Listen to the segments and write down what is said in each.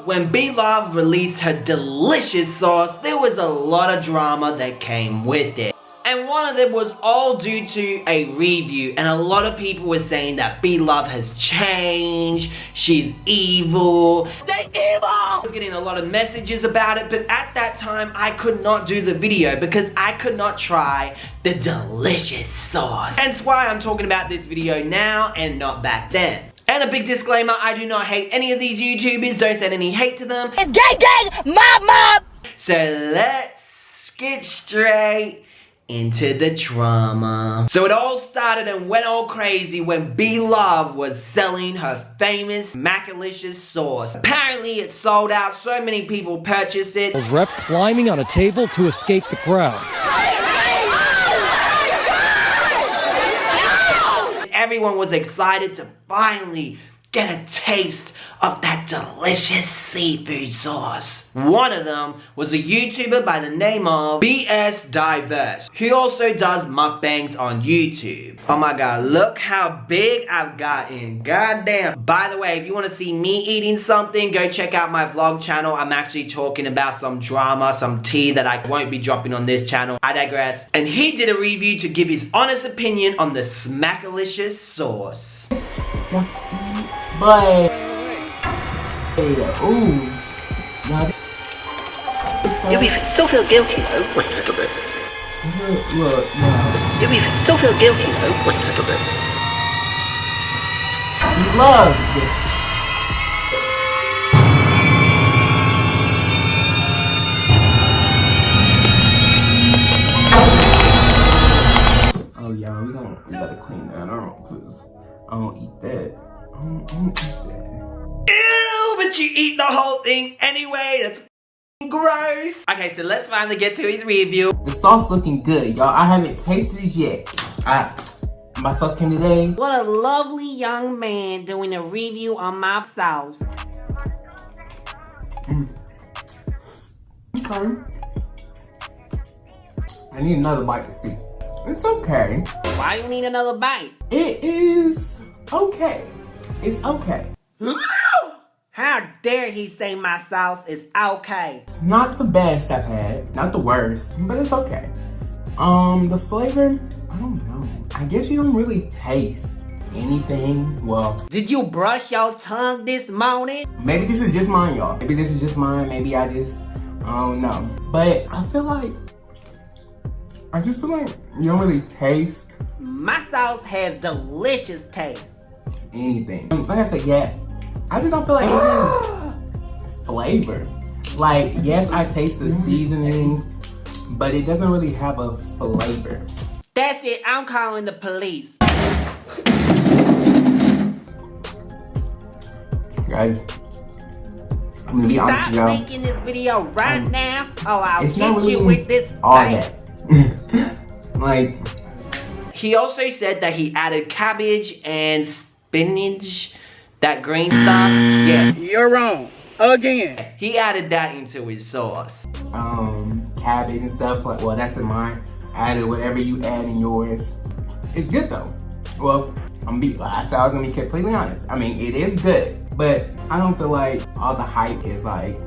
When Blove released her delicious sauce, there was a lot of drama that came with it. And one of them was all due to a review, and a lot of people were saying that Blove has changed, she's evil, they evil! I was getting a lot of messages about it, but at that time I could not do the video because I could not try the delicious sauce. Hence why I'm talking about this video now and not back then. And a big disclaimer, I do not hate any of these YouTubers, don't send any hate to them. It's gang, mob! So let's get straight into the drama. So it all started and went all crazy when Blove was selling her famous smackalicious sauce. Apparently it sold out, so many people purchased it. Rep climbing on a table to escape the crowd. Everyone was excited to finally get a taste of that delicious seafood sauce. One of them was a YouTuber by the name of BS Diverse, who also does mukbangs on YouTube. Oh my god, look how big I've gotten. Goddamn. By the way, if you want to see me eating something, go check out my vlog channel. I'm actually talking about some drama, some tea that I won't be dropping on this channel. I digress. And he did a review to give his honest opinion on the smackalicious sauce. But ooh, You still feel guilty though. Wait a little bit. look, no. You still feel guilty though. Wait a little bit. He loves it. Oh yeah, we gotta clean that out because I don't eat that. I don't eat that. Ew, but you eat the whole thing anyway. That's gross. Okay, so let's finally get to his review. The sauce looking good, y'all. I haven't tasted it yet. My sauce came today. What a lovely young man doing a review on my sauce. Okay. I need another bite to see. It's okay. Why you need another bite? It is okay. It's okay. How dare he say my sauce is okay? Not the best I've had, not the worst, but it's okay. The flavor, I don't know. I guess you don't really taste anything. Well, Did you brush your tongue this morning? maybe this is just mine, y'all. Maybe this is just mine. Maybe I don't know. But I just feel like you don't really taste My sauce has delicious taste. anything. Like I said, yeah, I just don't feel like it has flavor. Like, yes, I taste the seasonings, but it doesn't really have a flavor. That's it, I'm calling the police. Guys, I'm gonna be honest Stop with y'all. making this video right now, or I'll It's not hit you really with this all bite. that. Like, He also said that he added cabbage and spinach, that green stuff. Yeah, You're wrong. Again. he added that into his sauce. cabbage and stuff. Like, well, that's in mine. Added whatever you add in yours. It's good though. Well, I said I was gonna be completely honest. I mean, it is good, but I don't feel like all the hype is like.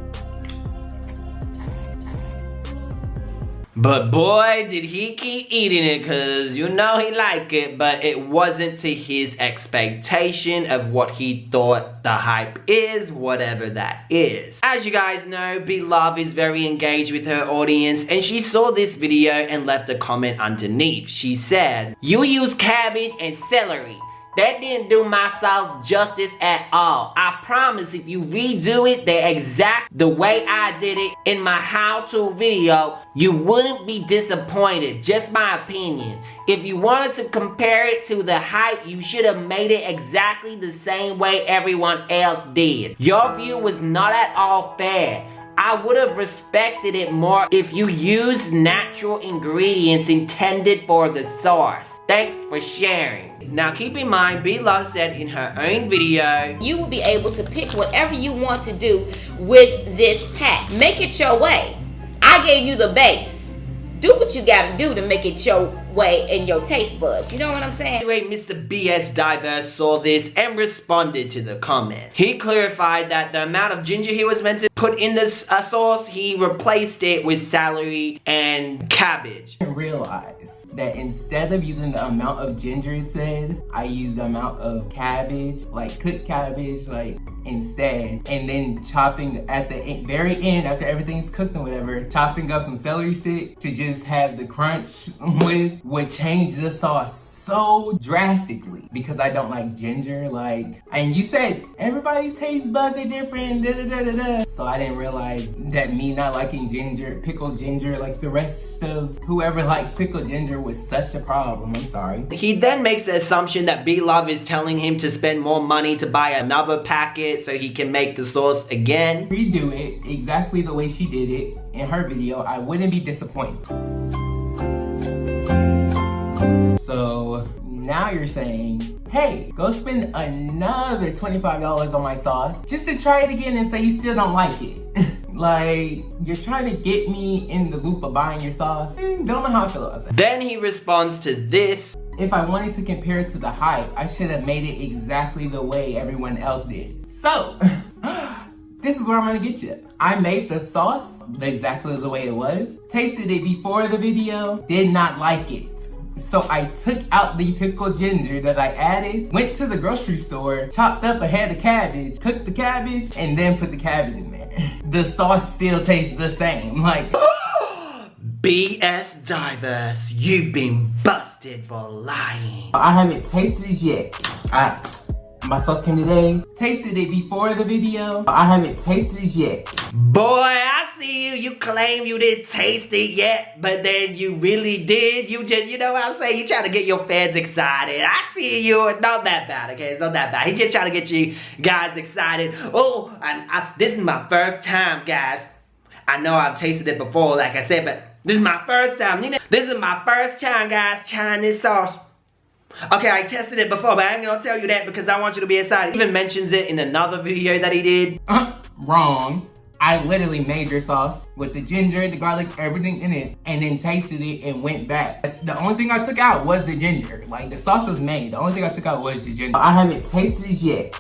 But boy, did he keep eating it, cause you know he liked it, but it wasn't to his expectation of what he thought the hype is, whatever that is. As you guys know, Blove is very engaged with her audience, and she saw this video and left a comment underneath. She said, "You use cabbage and celery. That didn't do my sauce justice at all. I promise if you redo it the way I did it in my how-to video, you wouldn't be disappointed. Just my opinion. If you wanted to compare it to the hype, you should have made it exactly the same way everyone else did. Your view was not at all fair. I would have respected it more if you used natural ingredients intended for the sauce. Thanks for sharing." Now keep in mind, Blove said in her own video, You will be able to pick whatever you want to do with this pack. Make it your way. I gave you the base. Do what you gotta do to make it your way in your taste buds. You know what I'm saying? Anyway, Mr. BS Diverse saw this and responded to the comment. He clarified that the amount of ginger he was meant to put in this sauce, he replaced it with celery and cabbage. I realized that instead of using the amount of ginger it said, I used the amount of cabbage, like cooked cabbage, like instead, and then chopping at the very end after everything's cooked and whatever, chopping up some celery stick to just have the crunch with would change the sauce so drastically because I don't like ginger. Like, and you said everybody's taste buds are different, da da da da da. So I didn't realize that me not liking ginger, pickled ginger, like the rest of whoever likes pickled ginger was such a problem. I'm sorry. He then makes the assumption that B-Love is telling him to spend more money to buy another packet so he can make the sauce again. Redo it exactly the way she did it in her video, I wouldn't be disappointed. So now you're saying, hey, go spend another $25 on my sauce just to try it again and say you still don't like it. Like, you're trying to get me in the loop of buying your sauce? Don't know how I feel about that. Then he responds to this. If I wanted to compare it to the hype, I should have made it exactly the way everyone else did. So, this is where I'm gonna get you. I made the sauce exactly the way it was, tasted it before the video, did not like it. So I took out the pickled ginger that I added, went to the grocery store, chopped up a head of cabbage, cooked the cabbage, and then put the cabbage in there. The sauce still tastes the same, like... BS Diverse, you've been busted for lying. I haven't tasted it yet. My sauce came today, tasted it before the video. I haven't tasted it yet. Boy, I see you. You claim you didn't taste it yet, but then you really did. You just, you know what I'm saying? You trying to get your fans excited. I see you. It's not that bad, okay? It's not that bad. He just trying to get you guys excited. Oh, this is my first time, guys. I know I've tasted it before, like I said, but this is my first time. This is my first time, guys, trying this sauce. Okay, I tested it before, but I ain't gonna tell you that because I want you to be excited. He even mentions it in another video that he did. Wrong. I literally made your sauce with the ginger, the garlic, everything in it, and then tasted it and went back. The only thing I took out was the ginger. Like, the sauce was made. The only thing I took out was the ginger. I haven't tasted it yet.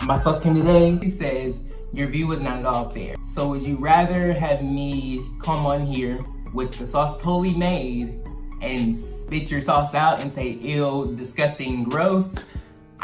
My sauce came today. He says, your view was not at all fair. So would you rather have me come on here with the sauce totally made and spit your sauce out and say, ew, disgusting, gross?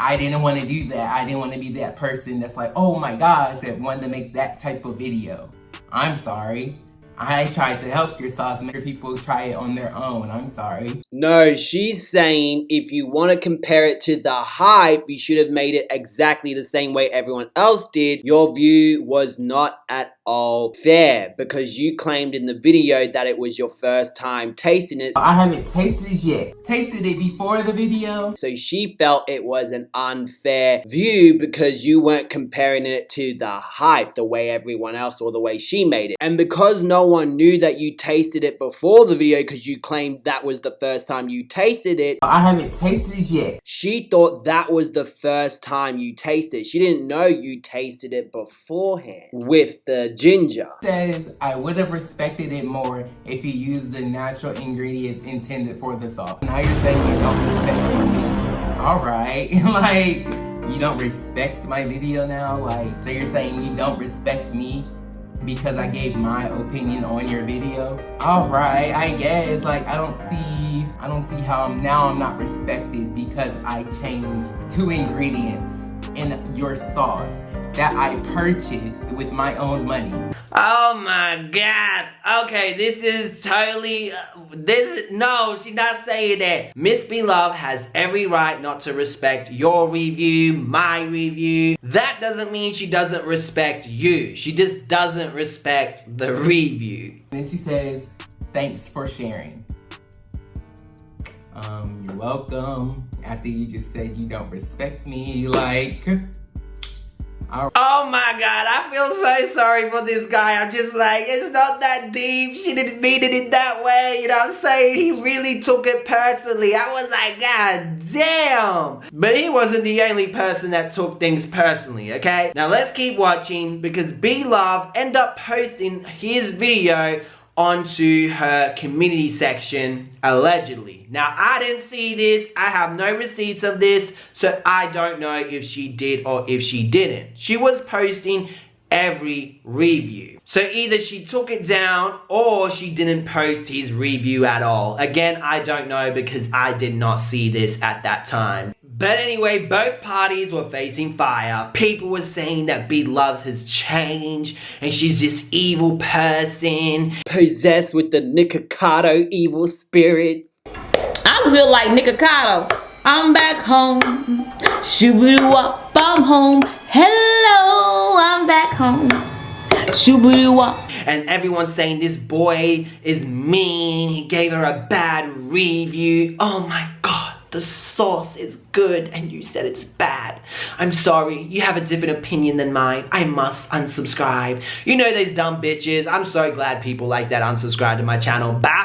I didn't want to do that. I didn't want to be that person that's like, oh my gosh, that wanted to make that type of video. I'm sorry. I tried to help your sauce make people try it on their own. I'm sorry. No, she's saying if you want to compare it to the hype, you should have made it exactly the same way everyone else did. Your view was not at all fair because you claimed in the video that it was your first time tasting it. I haven't tasted it yet. Tasted it before the video. So she felt it was an unfair view because you weren't comparing it to the hype the way everyone else or the way she made it. And because no one knew that you tasted it before the video because you claimed that was the first time you tasted it. I haven't tasted it yet. She thought that was the first time you tasted it. She didn't know you tasted it beforehand with the ginger. Says I would have respected it more if you used the natural ingredients intended for the sauce. Now you're saying you don't respect my video. Alright, like, you don't respect my video now? Like, so you're saying you don't respect me because I gave my opinion on your video? Alright, I guess. Like, I don't see how I'm not respected because I changed 2 ingredients in your sauce that I purchased with my own money. Oh my god. Okay, this is totally, no, she's not saying that. Miss B-Love has every right not to respect your review, my review. That doesn't mean she doesn't respect you. She just doesn't respect the review. And then she says, thanks for sharing. You're welcome. After you just said you don't respect me, like... Oh my god, I feel so sorry for this guy. I'm just like, it's not that deep. She didn't mean it in that way. You know what I'm saying? He really took it personally. I was like, god damn. But he wasn't the only person that took things personally, okay? Now let's keep watching because B-Love ended up posting his video onto her community section, allegedly. Now, I didn't see this. I have no receipts of this, so I don't know if she did or if she didn't. She was posting every review. So either she took it down or she didn't post his review at all. Again, I don't know because I did not see this at that time. But anyway, both parties were facing fire. People were saying that Bloves has changed and she's this evil person, Possessed with the Nikocado evil spirit. I feel like Nikocado. I'm back home. Shoo-boo-doo-wop, I'm home. Hello, I'm back home. Shoo-boo-doo-wop. and everyone's saying this boy is mean, he gave her a bad review. Oh my god, the sauce is good and you said it's bad. I'm sorry, you have a different opinion than mine. I must unsubscribe. You know these dumb bitches. I'm so glad people like that unsubscribe to my channel. Bye,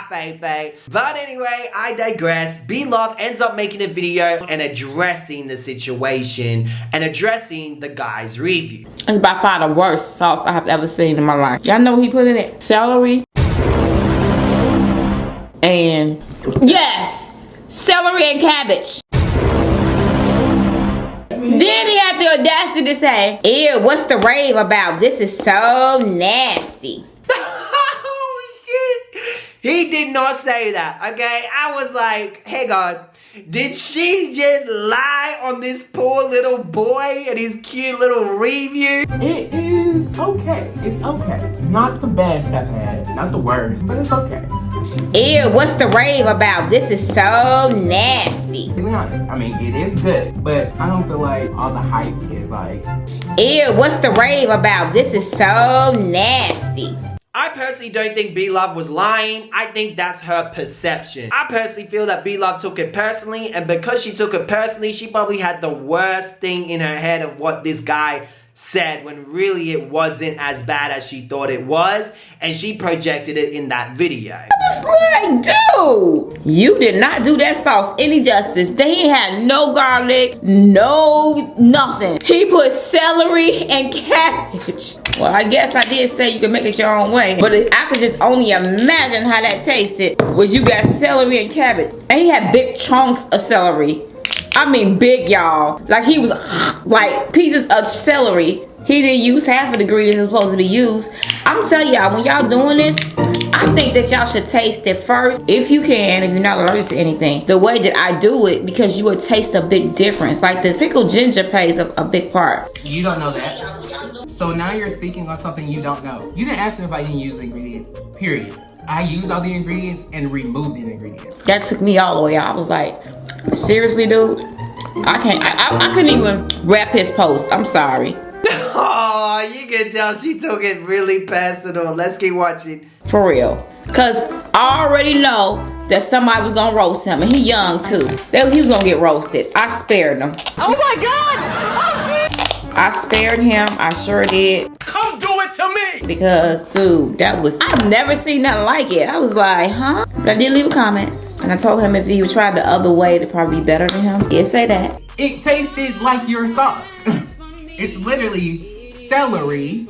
Faye. But anyway, I digress. Bloves ends up making a video and addressing the situation and addressing the guy's review. It's by far the worst sauce I have ever seen in my life. Y'all know what he put in it? Celery. And yes, celery and cabbage. Then he had the audacity to say, ew, what's the rave about? This is so nasty. Oh shit. He did not say that, okay? I was like, hey God, did she just lie on this poor little boy and his cute little review? It is okay. It's okay. It's not the best I've had. Not the worst, but it's okay. Ew, what's the rave about? This is so nasty. To be honest, I mean, it is good, but I don't feel like all the hype is like... Ew, what's the rave about? This is so nasty. I personally don't think Bloves was lying. I think that's her perception. I personally feel that Bloves took it personally, and because she took it personally, she probably had the worst thing in her head of what this guy said when really it wasn't as bad as she thought it was, and she projected it in that video. I was like, dude, you did not do that sauce any justice. They had no garlic, no nothing. He put celery and cabbage. Well, I guess I did say you can make it your own way, but I could just only imagine how that tasted when you got celery and cabbage. And he had big chunks of celery. I mean big, y'all. Like he was like pieces of celery. He didn't use half of the ingredients that was supposed to be used. I'm telling y'all, when y'all doing this, I think that y'all should taste it first. If you can, if you're not allergic to anything. The way that I do it, because you would taste a big difference. Like the pickled ginger plays a big part. You don't know that. So now you're speaking on something you don't know. You didn't ask me if I didn't use ingredients, period. I used all the ingredients and removed the ingredients. That took me all the way out. I was like, seriously, dude? I couldn't even rap his post. I'm sorry. Oh, you can tell she took it really personal. Let's keep watching. For real. Because I already know that somebody was going to roast him. And he young, too. He was going to get roasted. I spared him. Oh my God! Oh, I spared him. I sure did. come do it to me! Because, dude, I've never seen nothing like it. I was like, huh? But I did leave a comment. And I told him if he would try the other way, it'd probably be better than him. He did say that. It tasted like your sauce. It's literally celery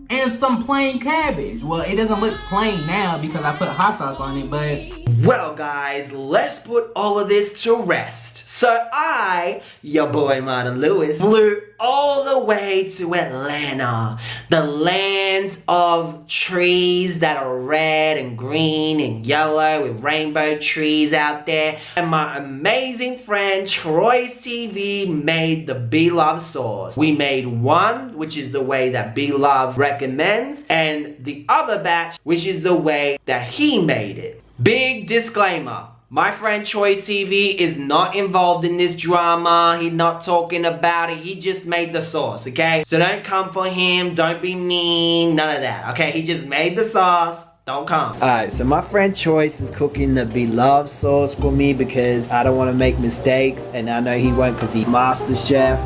and some plain cabbage. Well, it doesn't look plain now because I put hot sauce on it, but... Well, guys, let's put all of this to rest. So I, your boy Martin Lewis, flew all the way to Atlanta, the land of trees that are red and green and yellow with rainbow trees out there. And my amazing friend Stroy TV made the Bloves sauce. We made one, which is the way that Bloves recommends, and the other batch, which is the way that he made it. Big disclaimer. My friend Choice TV is not involved in this drama. He's not talking about it. He just made the sauce, okay? So don't come for him. Don't be mean. None of that, okay? He just made the sauce. Don't come. Alright, so my friend Choice is cooking the Bloves sauce for me because I don't want to make mistakes, and I know he won't because he's master chef.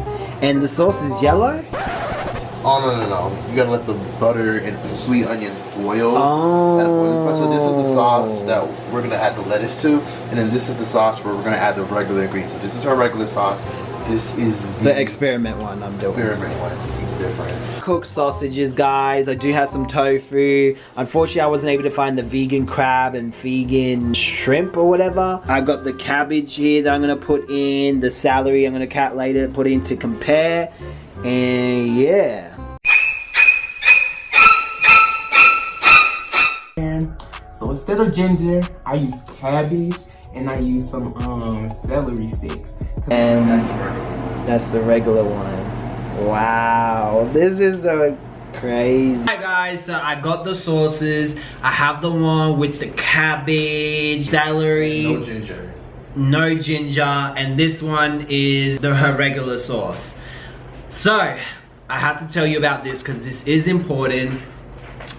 And the sauce is yellow? Oh, no. You gotta let the butter and the sweet onions boil. Oh. At a boiling point. So this is the sauce that we're gonna add the lettuce to, and then this is the sauce where we're gonna add the regular ingredients. So this is our regular sauce. This is The experiment one I'm doing. experiment one to see the difference. sausages. Cooked sausages, guys. I do have some tofu. Unfortunately, I wasn't able to find the vegan crab and vegan shrimp or whatever. I've got the cabbage here that I'm gonna put in, the celery I'm gonna later put in to compare, and yeah. So instead of ginger, I use cabbage and I use some celery sticks. And That's the regular one. that's the regular one. Wow, this is so crazy. Hi guys, so I got the sauces. I have the one with the cabbage, celery, No ginger. no ginger, and this one is her regular sauce. So I have to tell you about this because this is important.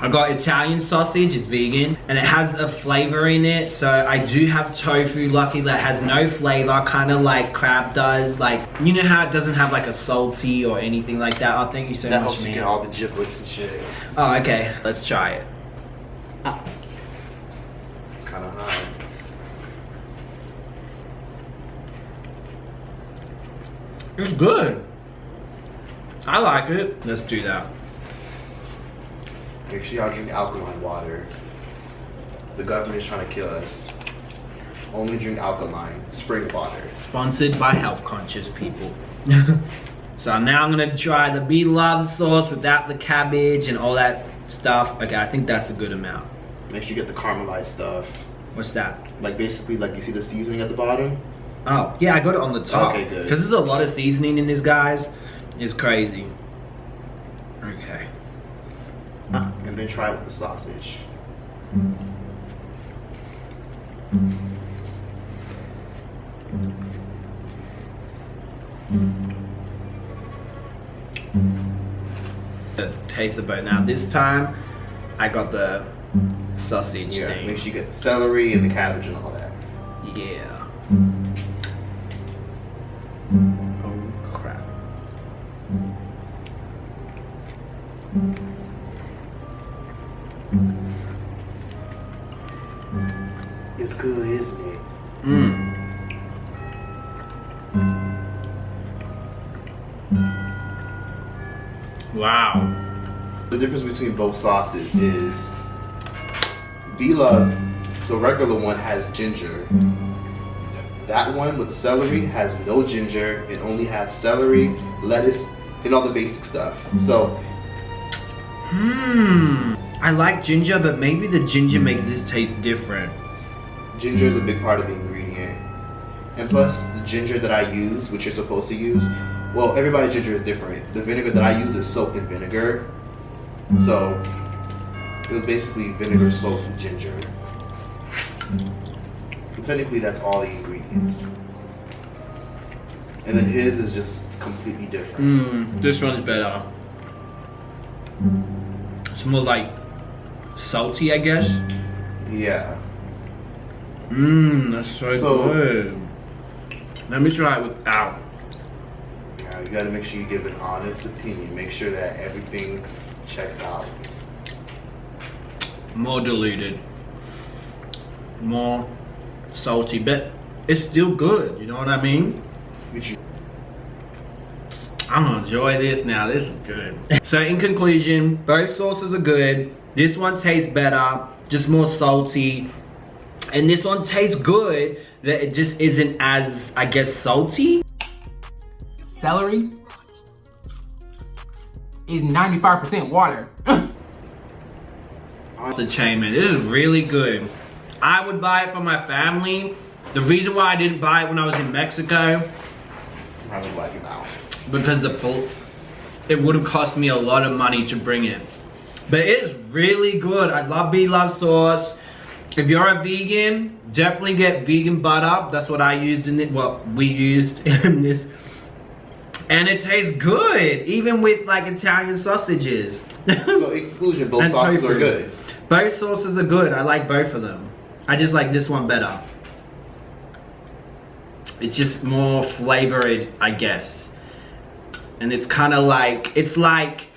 I got Italian sausage, it's vegan, and it has a flavor in it. So I do have tofu, lucky that has no flavor, kind of like crab does. Like, you know how it doesn't have like a salty or anything like that? Oh, thank you so That much, helps you man. get all the giblets and shit. Oh, okay, let's try it. It's kind of high. It's good. I like it. Let's do that. Make sure y'all drink alkaline water. The government is trying to kill us. Only drink alkaline, spring water. Sponsored by health conscious people. So now I'm gonna try the Bloves sauce without the cabbage and all that stuff. Okay, I think that's a good amount. Make sure you get the caramelized stuff. What's that? Like basically, like you see the seasoning at the bottom? Oh, yeah, I got it on the top. Okay, good. Because there's a lot of seasoning in this, guys. It's crazy. Okay. And then try it with the sausage. The taste of both. Now this time, I got the sausage Yeah, thing. make sure you get the celery and the cabbage and all that. Yeah. Oh crap. It's good, isn't it? Mmm. Wow. The difference between both sauces is Bloves, the regular one, has ginger. That one with the celery has no ginger. It only has celery, lettuce, and all the basic stuff. So I like ginger, but maybe the ginger makes this taste different. ginger is a big part of the ingredient. And plus, the ginger that I use, which you're supposed to use, well, everybody's ginger is different. The vinegar that I use is soaked in vinegar. So it was basically vinegar soaked in ginger. And technically, that's all the ingredients. And then his is just completely different. This one's better. It's more like salty, I guess. Yeah. That's so So- good. Let me try it without. Yeah, you gotta make sure you give an honest opinion. Make sure that everything checks out. More diluted. More salty, but it's still good, you know what I mean? Which you I'm gonna enjoy this now, this is good. So in conclusion, both sauces are good. This one tastes better, just more salty. And this one tastes good, that it just isn't as, I guess, salty. Celery is 95% water. Off the chain, man, this is really good. I would buy it for my family. The reason why I didn't buy it when I was in Mexico, probably wipe your mouth. because it would have cost me a lot of money to bring it. But it's really good. I love Bloves sauce. If you're a vegan, definitely get vegan butter. That's what I used in it. Well, we used in this. And it tastes good, even with like Italian sausages. So in conclusion, both And sauces tofu. are good. Both sauces are good. I like both of them. I just like this one better. It's just more flavored, I guess. And it's kind of like, it's like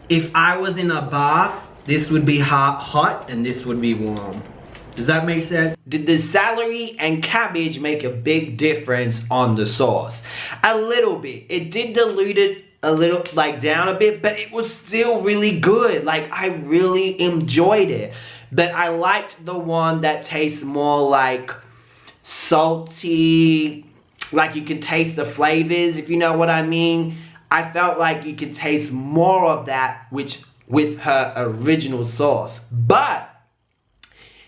if I was in a bath, this would be hot and this would be warm. Does that make sense? Did the celery and cabbage make a big difference on the sauce? A little bit. It did dilute it a little like down a bit, but it was still really good. Like I really enjoyed it. But I liked the one that tastes more like salty, like you can taste the flavors, if you know what I mean. I felt like you could taste more of that with her original sauce. But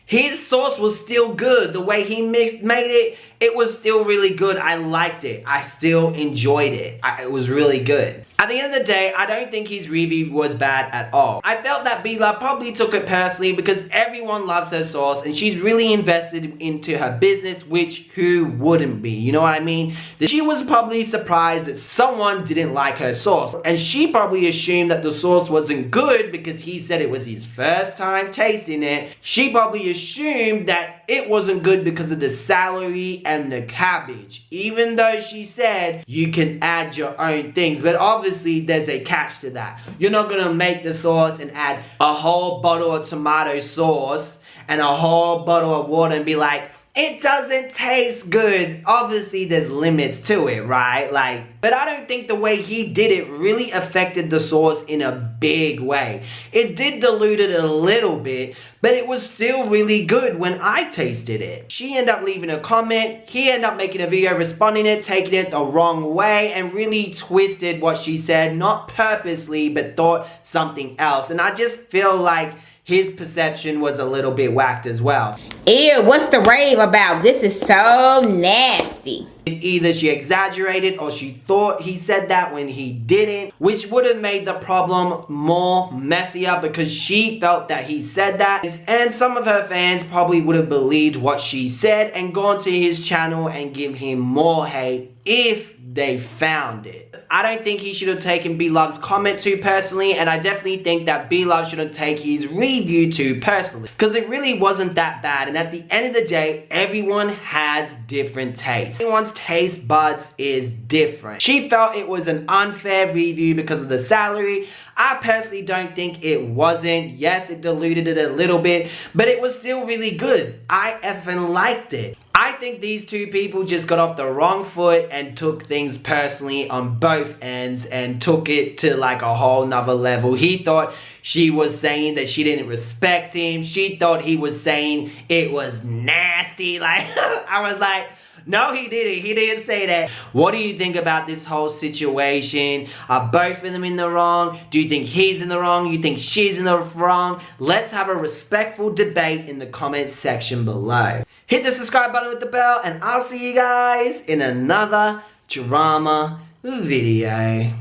his sauce was still good. The way he made it, it was still really good. I liked it. I still enjoyed it. It was really good. At the end of the day, I don't think his review was bad at all. I felt that B-Love probably took it personally because everyone loves her sauce and she's really invested into her business, which who wouldn't be? You know what I mean? She was probably surprised that someone didn't like her sauce. And she probably assumed that the sauce wasn't good because he said it was his first time tasting it. She probably assumed that it wasn't good because of the celery and the cabbage. Even though she said you can add your own things. But obviously there's a catch to that. You're not gonna make the sauce and add a whole bottle of tomato sauce and a whole bottle of water and be like, it doesn't taste good. Obviously there's limits to it, right? Like, but I don't think the way he did it really affected the sauce in a big way. It did dilute it a little bit, but it was still really good when I tasted it. She ended up leaving a comment. He ended up making a video responding it, taking it the wrong way, and really twisted what she said, not purposely, but thought something else. And I just feel like his perception was a little bit whacked as well. Ew, what's the rave about? This is so nasty. Either she exaggerated or she thought he said that when he didn't, which would have made the problem more messier because she felt that he said that. And some of her fans probably would have believed what she said and gone to his channel and give him more hate if they found it. I don't think he should have taken B-Love's comment too personally, and I definitely think that B-Love shouldn't take his review too personally, because it really wasn't that bad. And at the end of the day, everyone has different tastes. Everyone's taste buds is different. She felt it was an unfair review because of the salary. I personally don't think it wasn't. Yes, it diluted it a little bit, but it was still really good. I effing liked it. I think these two people just got off the wrong foot and took things personally on both ends and took it to like a whole nother level. He thought she was saying that she didn't respect him. She thought he was saying it was nasty. Like, I was like, no, he didn't. He didn't say that. What do you think about this whole situation? Are both of them in the wrong? Do you think he's in the wrong? You think she's in the wrong? Let's have a respectful debate in the comment section below. Hit the subscribe button with the bell, and I'll see you guys in another drama video.